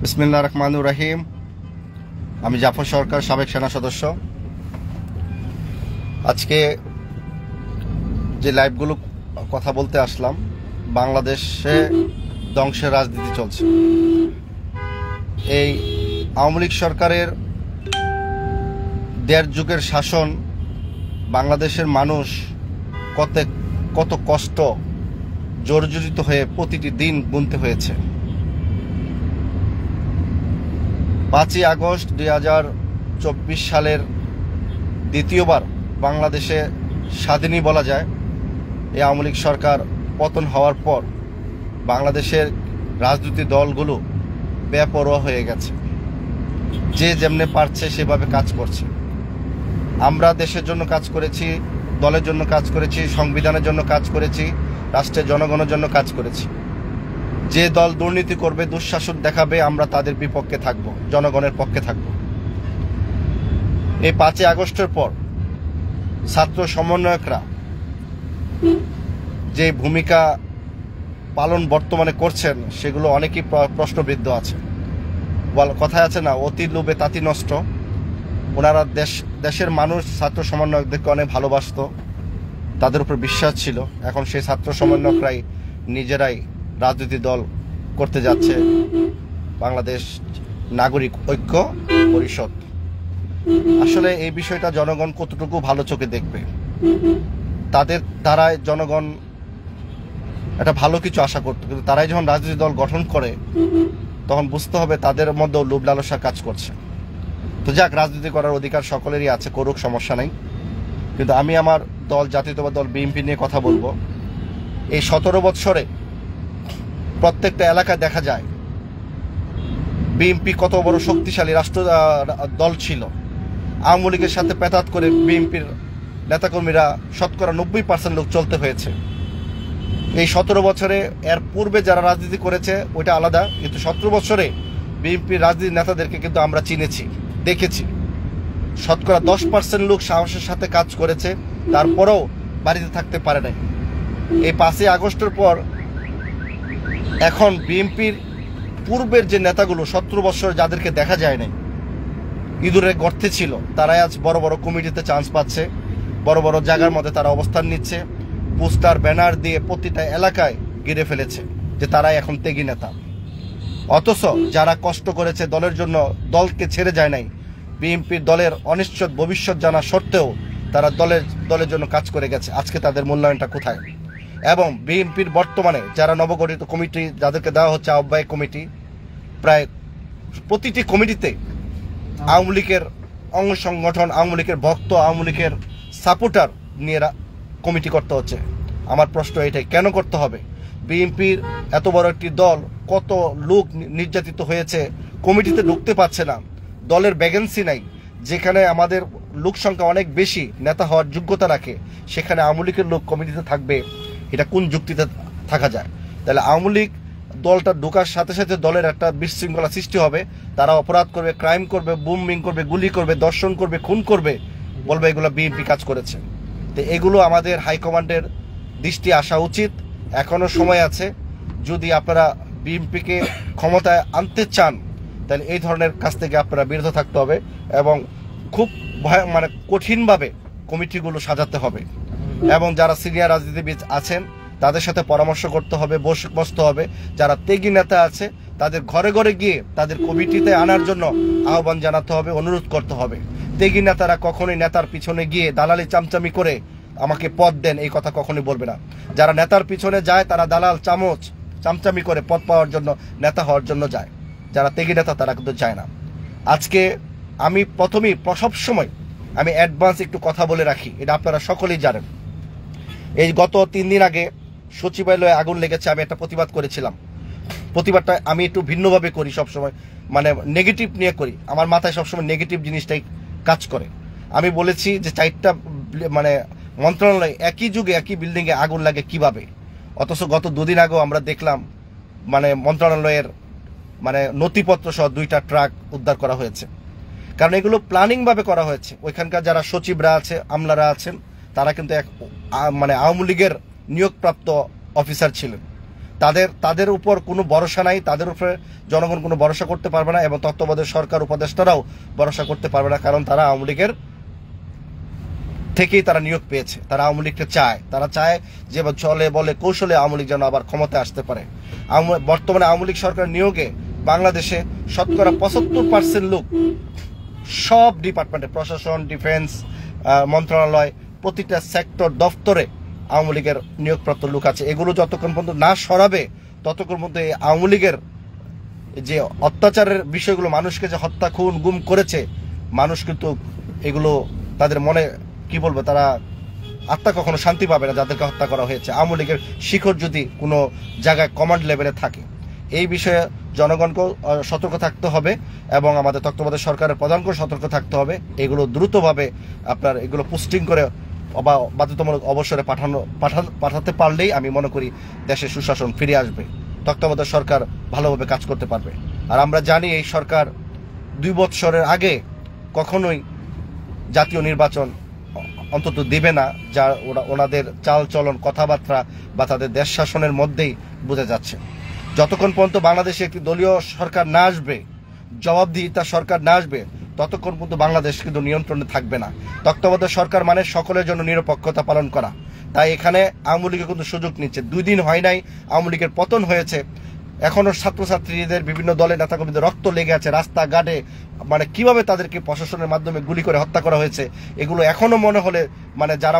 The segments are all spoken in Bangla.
বিসমিল্লাহির রহমানির রহিম। আমি জাফর সরকার, সাবেক সেনা সদস্য। আজকে যে লাইভগুলো কথা বলতে আসলাম, বাংলাদেশে ধ্বংসের রাজনীতি চলছে। এই আওয়ামী লীগ সরকারের দেড় যুগের শাসন বাংলাদেশের মানুষ কত কষ্ট জর্জরিত হয়ে প্রতিটি দিন গুনতে হয়েছে। 5ই আগস্ট 2024 সালের দ্বিতীয়বার বাংলাদেশে স্বাধীনই বলা যায়। এই আওয়ামী লীগ সরকার পতন হওয়ার পর বাংলাদেশের রাজনৈতিক দলগুলো বেপরোয়া হয়ে গেছে, যে যেমনে পারছে সেভাবে কাজ করছে। আমরা দেশের জন্য কাজ করেছি, দলের জন্য কাজ করেছি, সংবিধানের জন্য কাজ করেছি, রাষ্ট্রের জনগণের জন্য কাজ করেছি। যে দল দুর্নীতি করবে, দুঃশাসন দেখাবে, আমরা তাদের বিপক্ষে থাকব, জনগণের পক্ষে থাকব। এই 5ই আগস্টের পর ছাত্র সমন্বয়করা যে ভূমিকা পালন বর্তমানে করছেন, সেগুলো অনেকই প্রশ্নবিদ্ধ আছে। কথায় আছে না, অতি লোভে তাঁতি নষ্ট। ওনারা দেশের মানুষ ছাত্র সমন্বয়কদেরকে অনেক ভালোবাসত, তাদের উপর বিশ্বাস ছিল। এখন সেই ছাত্র সমন্বয়করাই নিজেরাই রাজনৈতিক দল করতে যাচ্ছে বাংলাদেশ নাগরিক ঐক্য পরিষদ। আসলে এই বিষয়টা জনগণ কতটুকু ভালো চোখে দেখবে, তাদের দ্বারাই জনগণ একটা ভালো কিছু আশা করত, কিন্তু তারাই যখন রাজনৈতিক দল গঠন করে তখন বুঝতে হবে তাদের মধ্যেও লোভ লালসা কাজ করছে। তো যাক, রাজনীতি করার অধিকার সকলেরই আছে, করুক, সমস্যা নেই। কিন্তু আমি আমার দল, জাতীয়তাবাদী দল বিএনপি নিয়ে কথা বলবো। এই 17 বৎসরে প্রত্যেকটা এলাকায় দেখা যায় বিএনপি কত বড় শক্তিশালী রাষ্ট্র দল ছিল। আওয়ামী লীগের সাথে পেতাত করে বিএনপির নেতাকর্মীরা শতকরা 90% লোক চলতে হয়েছে। এই 17 বছরে, এর পূর্বে যারা রাজনীতি করেছে ওইটা আলাদা, কিন্তু 17 বছরে বিএনপির রাজনীতির নেতাদেরকে কিন্তু আমরা চিনেছি, দেখেছি। শতকরা 10% লোক সাহসের সাথে কাজ করেছে, তারপরেও বাড়িতে থাকতে পারে নাই। এই 5ই আগস্টের পর এখন বিএনপির পূর্বের যে নেতাগুলো 17 বছর যাদেরকে দেখা যায় নাই, ইঁদুরের গর্তে ছিল, তারাই আজ বড় বড় কমিটিতে চান্স পাচ্ছে, বড় বড় জায়গার মধ্যে তারা অবস্থান নিচ্ছে, পোস্টার ব্যানার দিয়ে প্রতিটা এলাকায় ঘিরে ফেলেছে যে তারাই এখন ত্যাগী নেতা। অথচ যারা কষ্ট করেছে দলের জন্য, দলকে ছেড়ে যায় নাই, বিএনপির দলের অনিশ্চিত ভবিষ্যৎ জানা সত্ত্বেও তারা দলের জন্য কাজ করে গেছে, আজকে তাদের মূল্যায়নটা কোথায়? এবং বিএনপির বর্তমানে যারা নবগঠিত কমিটি, যাদেরকে দেওয়া হচ্ছে আহ্বায়ক কমিটি, প্রায় প্রতিটি কমিটিতে আওয়ামী লীগের অঙ্গ সংগঠন, আওয়ামী লীগের ভক্ত, আওয়ামী লীগের সাপোর্টার নিয়ে কমিটি করতে হচ্ছে। আমার প্রশ্ন এটাই, কেন করতে হবে? বিএনপির এত বড় একটি দল, কত লোক নির্যাতিত হয়েছে, কমিটিতে ঢুকতে পারছে না, দলের ভ্যাকেন্সি নাই। যেখানে আমাদের লোক সংখ্যা অনেক বেশি, নেতা হওয়ার যোগ্যতা রাখে, সেখানে আওয়ামী লীগের লোক কমিটিতে থাকবে, এটা কোন যুক্তিতে থাকা যায়? তাহলে আওয়ামী লীগ দলটা ঢোকার সাথে সাথে দলের একটা বিশৃঙ্খলা সৃষ্টি হবে, তারা অপরাধ করবে, ক্রাইম করবে, বুমিং করবে, গুলি করবে, দর্শন করবে, খুন করবে, বলবে এগুলো বিএনপি কাজ করেছে। তো এগুলো আমাদের হাইকমান্ডের দৃষ্টি আসা উচিত, এখনো সময় আছে। যদি আপনারা বিএনপিকে ক্ষমতায় আনতে চান, তাহলে এই ধরনের কাজ থেকে আপনারা বিরত থাকতে হবে এবং খুব কঠিনভাবে কমিটিগুলো সাজাতে হবে। এবং যারা সিনিয়র রাজনীতিবিদ আছেন তাদের সাথে পরামর্শ করতে হবে, বসতে হবে। যারা ত্যাগী নেতা আছে তাদের ঘরে ঘরে গিয়ে তাদের কমিটিতে আনার জন্য আহ্বান জানাতে হবে, অনুরোধ করতে হবে। ত্যাগী নেতারা কখনোই নেতার পিছনে গিয়ে দালালি চামচামি করে আমাকে পদ দেন এই কথা কখনোই বলবে না। যারা নেতার পিছনে যায় তারা দালাল চামচামি করে পদ পাওয়ার জন্য, নেতা হওয়ার জন্য যায়। যারা ত্যাগী নেতা তারা কিন্তু যায় না। আজকে আমি প্রথমেই সবসময় আমি অ্যাডভান্স একটু কথা বলে রাখি, এটা আপনারা সকলেই জানেন। এই গত 3 দিন আগে সচিবালয়ে আগুন লেগেছে, আমি একটা প্রতিবাদ করেছিলাম। প্রতিবাদটা আমি একটু ভিন্নভাবে করি, সবসময় নেগেটিভ নিয়ে করি, আমার মাথায় সবসময় নেগেটিভ জিনিসটাই কাজ করে। আমি বলেছি যে 4টা মন্ত্রণালয় একই যুগে একই বিল্ডিংয়ে আগুন লাগে কিভাবে? অথচ গত 2 দিন আগেও আমরা দেখলাম মন্ত্রণালয়ের নথিপত্র সহ 2টা ট্রাক উদ্ধার করা হয়েছে। কারণ এগুলো প্ল্যানিং ভাবে করা হয়েছে। ওইখানকার যারা সচিবরা আছে, আমলারা আছেন, তারা কিন্তু মানে আওয়ামী লীগের নিয়োগপ্রাপ্ত অফিসার ছিলেন। তাদের উপর কোনো ভরসা নাই, তাদের উপরে জনগণ কোনো ভরসা করতে পারবে না এবং তত্ত্বাবধায়ক সরকার উপদেষ্টারাও ভরসা করতে পারবে না, কারণ তারা আওয়ামী লীগের থেকেই তারা নিয়োগ পেয়েছে। তারা আওয়ামী লীগকে চায়, তারা চায় যে চলে বলে কৌশলে আওয়ামী লীগ যেন আবার ক্ষমতায় আসতে পারে। বর্তমানে আওয়ামী লীগ সরকার নিয়োগে বাংলাদেশে শতকরা 75% লোক সব ডিপার্টমেন্টে, প্রশাসন, ডিফেন্স মন্ত্রণালয়, প্রতিটা সেক্টর দফতরে আওয়ামী লীগের নিয়োগপ্রাপ্ত লোক আছে। এগুলো যতক্ষণ পর্যন্ত না সরাবে ততক্ষণ পর্যন্ত এই আওয়ামী লীগের যে অত্যাচারের বিষয়গুলো, মানুষকে যে হত্যা খুন গুম করেছে, মানুষ কিন্তু এগুলো তাদের মনে কি বলবো, তারা আত্মা কখনো শান্তি পাবে না যাদেরকে হত্যা করা হয়েছে। আওয়ামী লীগের শিখর যদি কোনো জায়গায় কমান্ড লেভেলে থাকে, এই বিষয়ে জনগণকেও সতর্ক থাকতে হবে এবং আমাদের তত্ত্বাবধায়ক সরকারের প্রধানকেও সতর্ক থাকতে হবে। এগুলো দ্রুতভাবে আপনার এগুলো পোস্টিং করে বা বাধ্যতামূলক অবসরে পাঠাতে পারলেই আমি মনে করি দেশে সুশাসন ফিরে আসবে, তত্ত্বাবধায়ক সরকার ভালোভাবে কাজ করতে পারবে। আর আমরা জানি এই সরকার 2 বছরের আগে কখনোই জাতীয় নির্বাচন অন্তত দেবে না, যা ওনাদের চাল চলন, কথাবার্তা বা তাদের দেশ শাসনের মধ্যেই বোঝা যাচ্ছে। যতক্ষণ পর্যন্ত বাংলাদেশে একটি দলীয় সরকার না আসবে, জবাবদিহিতার সরকার না আসবে, ততক্ষণ পর্যন্ত বাংলাদেশ কিন্তু নিয়ন্ত্রণে থাকবে না। তত্ত্বাবধায়ক সরকার মানে সকলের জন্য নিরপেক্ষতা পালন করা। তাই এখানে আওয়ামী লীগের কিন্তু সুযোগ নিচ্ছে। 2 দিন হয় নাই আওয়ামী লীগের পতন হয়েছে, এখনো ছাত্রছাত্রীদের বিভিন্ন দলের নেতাকর্মীদের রক্ত লেগে আছে রাস্তাঘাটে, মানে কিভাবে তাদেরকে প্রশাসনের মাধ্যমে গুলি করে হত্যা করা হয়েছে, এগুলো এখনো মনে হলে মানে যারা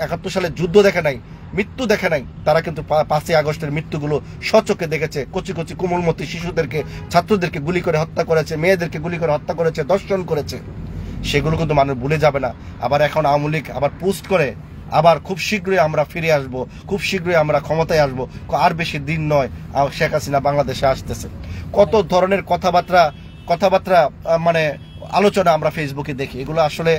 71 সালে যুদ্ধ দেখে নাই, মৃত্যু দেখে নাই, তারা কিন্তু 5ই আগস্টের মৃত্যুগুলো স্বচক্ষে দেখেছে। কচি কচি কোমলমতি শিশুদেরকে, ছাত্রদেরকে গুলি করে হত্যা করেছে, মেয়েদেরকে গুলি করে হত্যা করেছে, ধর্ষণ করেছে, সেগুলো কিন্তু মানুষ ভুলে যাবে না। আবার এখন আওয়ামী লীগ আবার পোস্ট করে আবার খুব শীঘ্রই আমরা ফিরে আসব, খুব শীঘ্রই আমরা ক্ষমতায় আসব, আর বেশি দিন নয় শেখ হাসিনা বাংলাদেশে আসতেছে। কত ধরনের কথাবার্তা মানে আলোচনা আমরা ফেসবুকে দেখি, এগুলো আসলে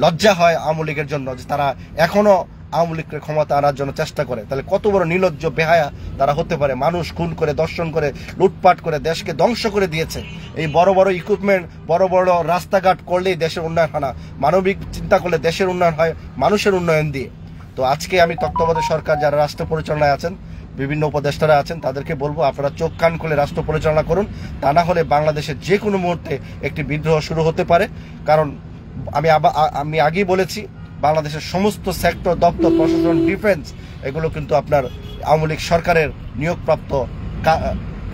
লজ্জা হয় আওয়ামী লীগের জন্য যে তারা এখনো আওয়ামী লীগকে ক্ষমতা আনার জন্য চেষ্টা করে। তাহলে কত বড় নির্লজ্জ বেহায়া তারা হতে পারে। মানুষ খুন করে, দর্শন করে, লুটপাট করে দেশকে ধ্বংস করে দিয়েছে। এই বড় বড় ইকুইপমেন্ট, বড় বড় রাস্তাঘাট করলেই দেশের উন্নয়ন হয় না, মানবিক চিন্তা করলে দেশের উন্নয়ন হয় মানুষের উন্নয়ন দিয়ে। তো আজকে আমি তত্ত্বাবধায়ক সরকার যারা রাষ্ট্র পরিচালনায় আছেন, বিভিন্ন উপদেষ্টারা আছেন, তাদেরকে বলবো আপনারা চোখ কান খুলে রাষ্ট্র পরিচালনা করুন। তা না হলে বাংলাদেশের যে কোনো মুহূর্তে একটি বিদ্রোহ শুরু হতে পারে। কারণ আমি আগেই বলেছি, বাংলাদেশের সমস্ত সেক্টর, দপ্তর, প্রশাসন, ডিফেন্স এগুলো কিন্তু আপনার আওয়ামী লীগ সরকারের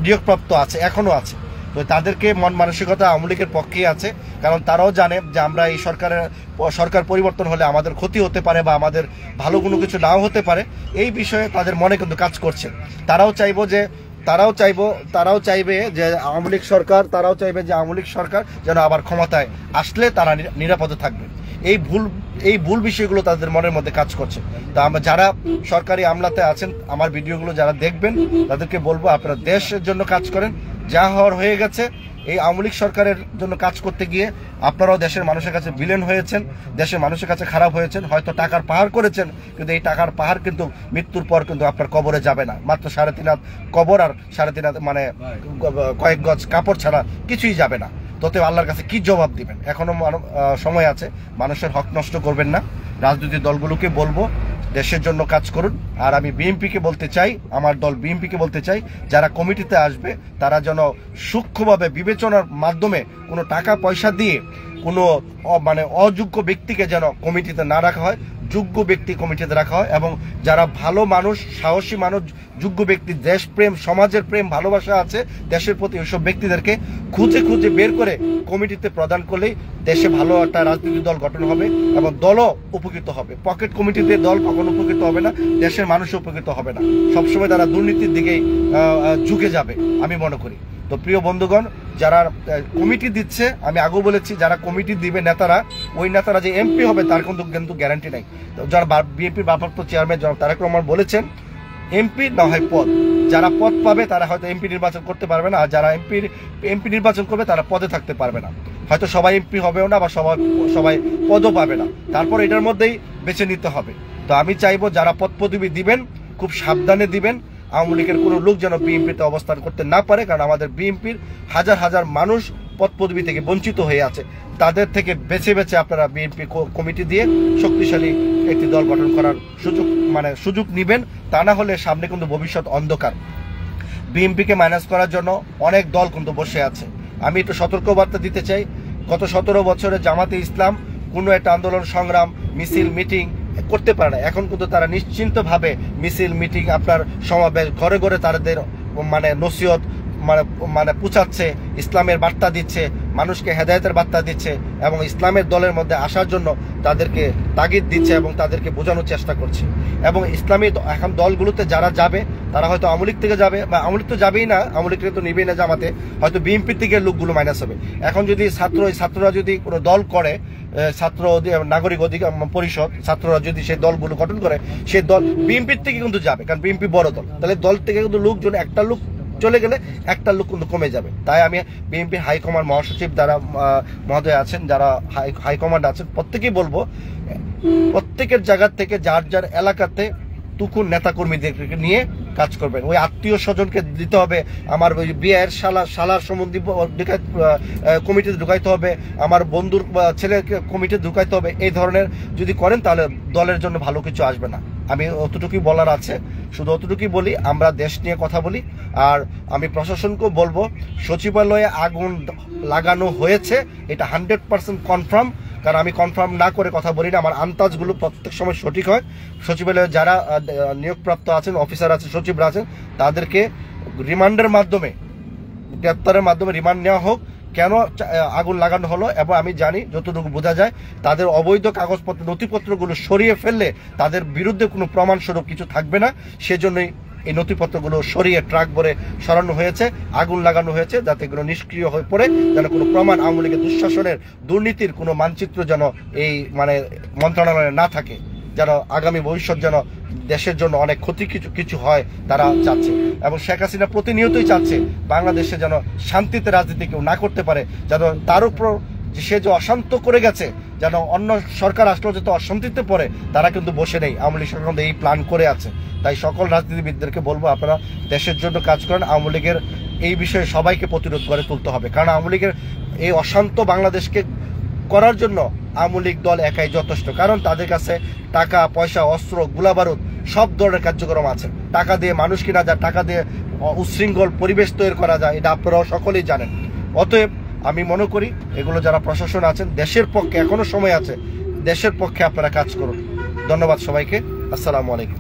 নিয়োগপ্রাপ্ত আছে, এখনো আছে। তো তাদেরকে মন মানসিকতা আওয়ামী লীগের পক্ষেই আছে, কারণ তারাও জানে যে আমরা এই সরকার পরিবর্তন হলে আমাদের ক্ষতি হতে পারে বা আমাদের ভালো কোনো কিছু নাও হতে পারে। এই বিষয়ে তাদের মনে কিন্তু কাজ করছে। তারাও চাইবে যে আওয়ামী লীগ সরকার যেন আবার ক্ষমতায় আসলে তারা নিরাপদে থাকবে। এই ভুল বিষয়গুলো তাদের মনের মধ্যে কাজ করছে। তা আমরা যারা সরকারি আমলাতে আছেন, আমার ভিডিওগুলো যারা দেখবেন, তাদেরকে বলবো আপনারা দেশের জন্য কাজ করেন। যা হওয়ার হয়ে গেছে, এই আওয়ামী লীগ সরকারের জন্য কাজ করতে গিয়ে আপনারাও দেশের মানুষের কাছে ভিলেন হয়েছেন, দেশের মানুষের কাছে খারাপ হয়েছেন। হয়তো টাকার পাহাড় করেছেন, কিন্তু এই টাকার পাহাড় কিন্তু মৃত্যুর পর কিন্তু আপনার কবরে যাবে না। মাত্র 3.5 হাত কবর আর 3.5 হাত মানে কয়েক গজ কাপড় ছাড়া কিছুই যাবে না। তোতে আল্লাহর কাছে কি জবাব দিবেন? এখনো সময় আছে, মানুষের হক নষ্ট করবেন না। রাজনৈতিক দলগুলোকে বলবো দেশের জন্য কাজ করুন। আর আমি বিএনপিকে বলতে চাই, আমার দল বিএনপিকে বলতে চাই, যারা কমিটিতে আসবে তারা যেন সূক্ষ্মভাবে বিবেচনার মাধ্যমে কোনো টাকা পয়সা দিয়ে কোনো মানে অযোগ্য ব্যক্তিকে যেন কমিটিতে না রাখা হয়, যোগ্য ব্যক্তি কমিটিতে রাখা হয়। এবং যারা ভালো মানুষ, সাহসী মানুষ, যোগ্য ব্যক্তি, দেশপ্রেম, সমাজের প্রেম, ভালোবাসা আছে দেশের প্রতি, ওইসব ব্যক্তিদেরকে খুঁজে বের করে কমিটিতে প্রদান করলেই দেশে ভালো একটা রাজনৈতিক দল গঠন হবে এবং দলও উপকৃত হবে। পকেট কমিটিতে দল কখনো উপকৃত হবে না, দেশের মানুষও উপকৃত হবে না। সবসময় তারা দুর্নীতির দিকেই ঝুঁকে যাবে আমি মনে করি। তো প্রিয় বন্ধুগণ, যারা কমিটি দিচ্ছে, আমি আগেও বলেছি, যারা কমিটি দিবে নেতারা, ওই নেতারা যে এমপি হবে তার কিন্তু গ্যারান্টি নাই। যারা বিএনপির ভারপ্রাপ্ত চেয়ারম্যান জনাব তারেক রহমান বলেছেন, এমপি না হয় পদ, যারা পদ পাবে তারা হয়তো এমপি নির্বাচন করতে পারবে না, আর যারা এমপি নির্বাচন করবে তারা পদে থাকতে পারবে না। হয়তো সবাই এমপি হবেও না বা সবাই পদও পাবে না, তারপর এটার মধ্যেই বেছে নিতে হবে। তো আমি চাইবো যারা পদ পদবি দিবেন খুব সাবধানে দিবেন। আওয়ামী লীগের কোনো লোক যেন বিএনপিতে অবস্থান করতে না পারে, কারণ আমাদের বিএনপির হাজার হাজার মানুষ পদ পদবি থেকে বঞ্চিত হয়ে আছে, তাদের থেকে বেছে বেছে আপনারা বিএনপি কমিটি দিয়ে শক্তিশালী একটি দল গঠন করার সুযোগ নেবেন। তা না হলে সামনে কিন্তু ভবিষ্যৎ অন্ধকার। বিএনপিকে মাইনাস করার জন্য অনেক দল কিন্তু বসে আছে। আমি একটু সতর্কবার্তা দিতে চাই, গত 17 বছরে জামাতে ইসলাম কোনো একটা আন্দোলন সংগ্রাম মিছিল মিটিং করতে পারে না। এখন কিন্তু তারা নিশ্চিন্তভাবে মিছিল মিটিং আপনার সমাবেশ ঘরে ঘরে তাদের নসিহত পুছাচ্ছে, ইসলামের বার্তা দিচ্ছে, মানুষকে হেদায়েতের বার্তা দিচ্ছে এবং ইসলামের দলের মধ্যে আসার জন্য তাদেরকে তাগিদ দিচ্ছে এবং তাদেরকে বোঝানোর চেষ্টা করছে। এবং ইসলামী এখন দলগুলোতে যারা যাবে তারা হয়তো আওয়ামী লীগ থেকে যাবে, বা আওয়ামী লীগ তো যাবেই না, আওয়ামী লীগকে তো নেবেই না জামাতে, হয়তো বিএনপির থেকে লোকগুলো মাইনাস হবে। এখন যদি ছাত্ররা যদি কোনো দল করে, ছাত্র নাগরিক অধিকার পরিষদ ছাত্ররা যদি সেই দলগুলো গঠন করে, সেই দল বিএনপির থেকে কিন্তু যাবে, কারণ বিএনপি বড় দল। তাহলে দল থেকে কিন্তু লোকজন একটা লোক চলে গেলে একটা লোক কিন্তু কমে যাবে। তাই আমি বিএনপি হাইকমান্ড মহাসচিব যারা মহোদয় আছেন, যারা হাইকমান্ড আছেন, প্রত্যেকেই বলবো প্রত্যেকের জায়গা থেকে যার যার এলাকাতে তুকুন নেতাকর্মীদেরকে নিয়ে কাজ করবেন। ওই আত্মীয় স্বজনকে দিতে হবে, আমার ওই বিয়ের শালার সম্বন্ধী কমিটিতে ঢুকাইতে হবে, আমার বন্ধুর ছেলেকে কমিটিতে ঢুকাইতে হবে। এই ধরনের যদি করেন তাহলে দলের জন্য ভালো কিছু আসবে না। আমি অতটুকুই বলার আছে, শুধু অতটুকুই বলি। আমরা দেশ নিয়ে কথা বলি। আর আমি প্রশাসনকেও বলবো, সচিবালয়ে আগুন লাগানো হয়েছে এটা 100% কনফার্ম, কারণ আমি কনফার্ম না করে কথা বলি না। আমার আন্দাজগুলো প্রত্যেক সময় সঠিক হয়। সচিবালয়ে যারা নিয়োগপ্রাপ্ত আছেন, অফিসার আছেন, সচিবরা আছেন, তাদেরকে রিমান্ডের মাধ্যমে, গ্রেপ্তারের মাধ্যমে রিমান্ড নেওয়া হোক, কেন আগুন লাগানো হলো। এবং আমি জানি যতটুকু বোঝা যায় তাদের অবৈধ কাগজপত্র নথিপত্রগুলো সরিয়ে ফেললে তাদের বিরুদ্ধে কোনো প্রমাণস্বরূপ কিছু থাকবে না। সেজন্যই এই নথিপত্রগুলো সরিয়ে ট্রাক ভরে সরানো হয়েছে, আগুন লাগানো হয়েছে, যাতে এগুলো নিষ্ক্রিয় হয়ে পড়ে, যেন কোনো প্রমাণ আওয়ামী লীগের দুঃশাসনের দুর্নীতির কোনো মানচিত্র যেন এই মন্ত্রণালয়ে না থাকে, যেন আগামী ভবিষ্যৎ যেন দেশের জন্য অনেক ক্ষতি কিছু হয় তারা চাচ্ছে। এবং শেখ হাসিনা প্রতিনিয়তই চাচ্ছে বাংলাদেশে যেন শান্তিতে রাজনীতি কেউ না করতে পারে, যেন তার উপর সে যে অশান্ত করে গেছে, যেন অন্য সরকার আসলেও যাতে অশান্তিতে পড়ে, তারা কিন্তু বসে নেই। আওয়ামী লীগ সরকার এই প্ল্যান করে আছে। তাই সকল রাজনীতিবিদদেরকে বলবো, আপনারা দেশের জন্য কাজ করেন। আওয়ামী লীগের এই বিষয়ে সবাইকে প্রতিরোধ করে তুলতে হবে, কারণ আওয়ামী লীগের এই অশান্ত বাংলাদেশকে করার জন্য আওয়ামী লীগ দল একাই যথেষ্ট। কারণ তাদের কাছে টাকা পয়সা, অস্ত্র, গোলাবারুদ সব ধরনের কার্যক্রম আছে। টাকা দিয়ে মানুষ কিনা যায়, টাকা দিয়ে উচ্ছৃঙ্খল পরিবেশ তৈরি করা যায়, এটা আপনারাও সকলেই জানেন। অতএব আমি মনে করি এগুলো যারা প্রশাসন আছেন, দেশের পক্ষে এখনো সময় আছে, দেশের পক্ষে আপনারা কাজ করুন। ধন্যবাদ সবাইকে। আসসালামু আলাইকুম।